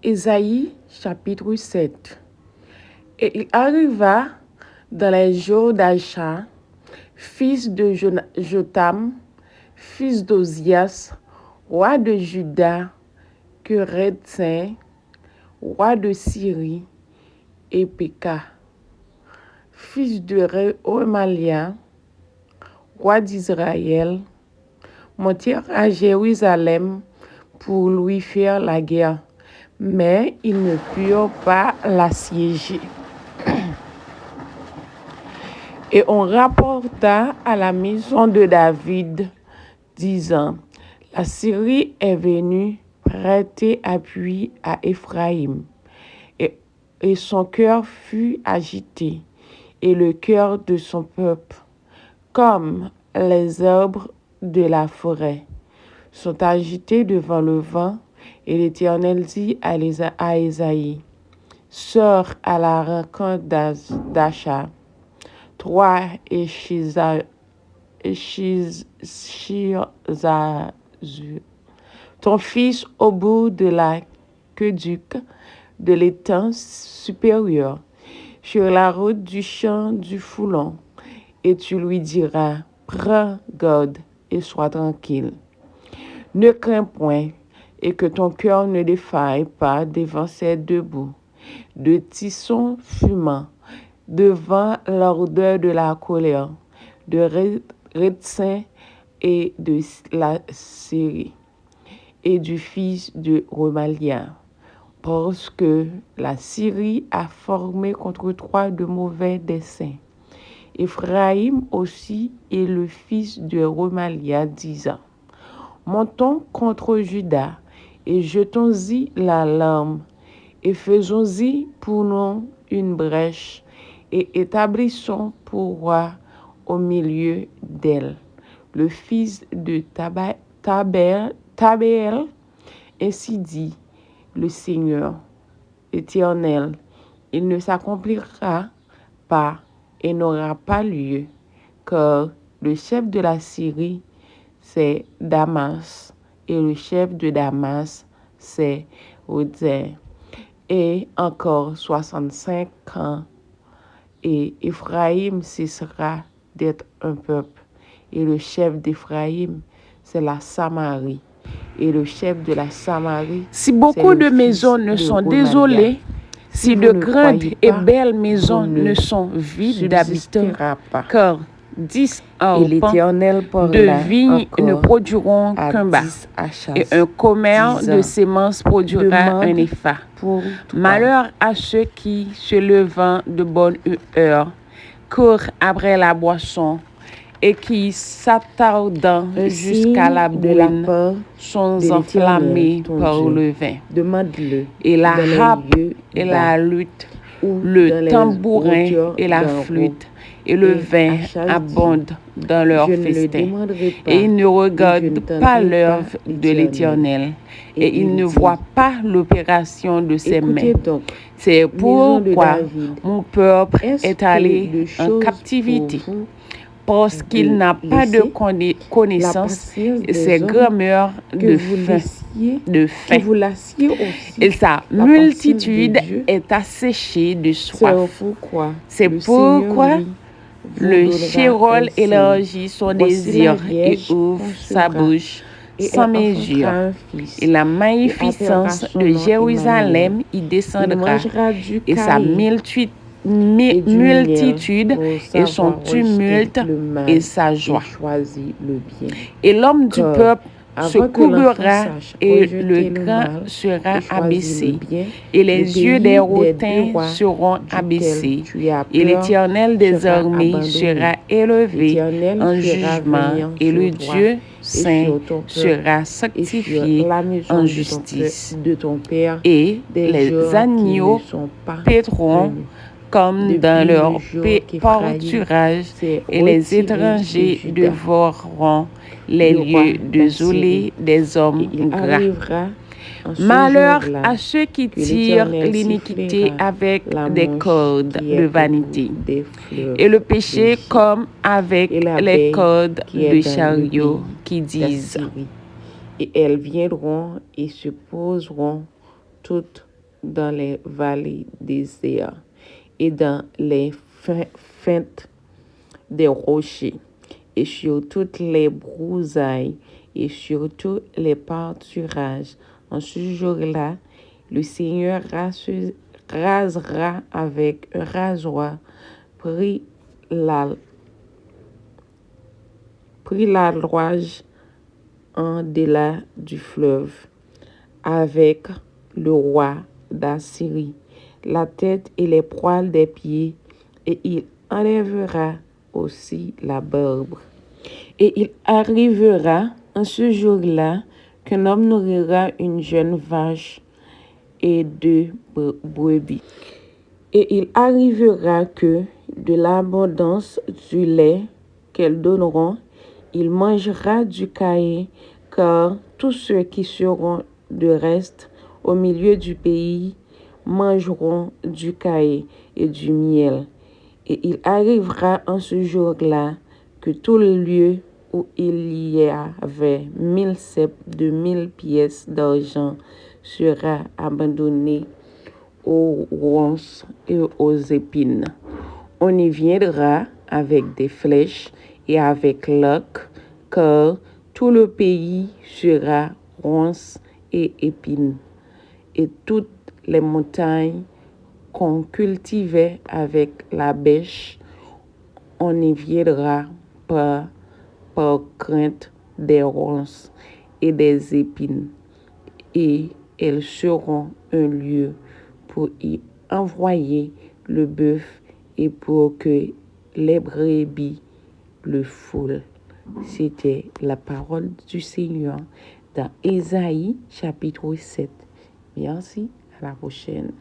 Ésaïe chapitre 7. Et il arriva dans les jours d'Acha, fils de Jotam, fils d'Ozias, roi de Juda, que Rédzin, roi de Syrie, et Péka, fils de Remalia, roi d'Israël, montèrent à Jérusalem pour lui faire la guerre, mais ils ne purent pas l'assiéger. Et on rapporta à la maison de David, disant, la Syrie est venue prêter appui à Éphraïm, et son cœur fut agité, et le cœur de son peuple, comme les arbres de la forêt, sont agités devant le vent. Et l'Éternel dit à Ésaïe, sors à la rencontre d'Acha, toi et Shizazu, ton fils au bout de l'aqueduc de l'étang supérieur, sur la route du champ du Foulon, et tu lui diras, prends garde et sois tranquille. Ne crains point, et que ton cœur ne défaille pas devant ces deux bouts de tison fumant, devant l'ardeur de la colère, de Rédzin et de la Syrie, et du fils de Remalia, parce que la Syrie a formé contre toi de mauvais desseins. Éphraïm aussi est le fils de Remalia, disant, montons contre Juda, et jetons-y la lame, et faisons-y pour nous une brèche, et établissons pour roi au milieu d'elle le fils de Tabéel. Ainsi dit le Seigneur éternel, il ne s'accomplira pas et n'aura pas lieu, car le chef de la Syrie, c'est Damas, et le chef de Damas, c'est Rédzin. Et encore 65 ans, et Éphraïm cessera d'être un peuple. Et le chef d'Éphraïm, c'est la Samarie. Et le chef de la Samarie, si beaucoup de maisons ne sont désolées, si de grandes et belles maisons ne sont vides d'habitants, car 10 arpents de vignes ne produiront qu'un bas, et un commerce de semences produira un épha. Malheur à ceux qui, se levant de bonne heure, courent après la boisson, et qui, s'attardant jusqu'à la bruine, sont enflammés par le vin. Demande-le et la harpe et la lutte, le tambourin et la flûte, et le vin abondent dans leur festin. Et ils ne regardent pas l'œuvre de l'Éternel, et ils ne voient pas l'opération de ses mains. C'est pourquoi mon peuple est allé en captivité, parce qu'il n'a pas de connaissance, et ses grammaires de faim, et sa multitude est asséchée de soif. C'est pourquoi le Chérol élargit son désir et ouvre sa bouche sans mesure, et la magnificence de Jérusalem y descendra, et sa multitude et son tumulte et sa joie. Et l'homme du peuple se courbera, et le grand sera abaissé, et les yeux des hautains seront abaissés, et l'Éternel des armées sera élevé en jugement, et le Dieu saint sera sanctifié en justice, et les agneaux paîtront comme dans leur pâturage, et les étrangers dévoreront les lieux désolés des hommes gras. Malheur à ceux qui tirent l'iniquité avec des cordes de vanité, et le péché comme avec les cordes de chariot, qui disent, et elles viendront et se poseront toutes dans les vallées désertes et dans les feintes des rochers, et sur toutes les broussailles et sur tous les pâturages. En ce jour-là, le Seigneur rasera avec un rasoir, prit la louage en delà du fleuve, avec le roi d'Assyrie, la tête et les poils des pieds, et il enlèvera aussi la barbe. Et il arrivera en ce jour-là qu'un homme nourrira une jeune vache et deux brebis. Et il arrivera que de l'abondance du lait qu'elles donneront, il mangera du caillé, car tous ceux qui seront de reste au milieu du pays mangeront du caillé et du miel. Et il arrivera en ce jour-là que tout le lieu où il y avait 1000 ceps de 1000 pièces d'argent sera abandonné aux ronces et aux épines. On y viendra avec des flèches et avec l'arc, car tout le pays sera ronces et épines. Et toutes les montagnes qu'on cultivait avec la bêche, on y viendra par crainte des ronces et des épines, et elles seront un lieu pour y envoyer le bœuf et pour que les brebis le foulent. C'était la parole du Seigneur dans Ésaïe chapitre 7. Merci, à la prochaine.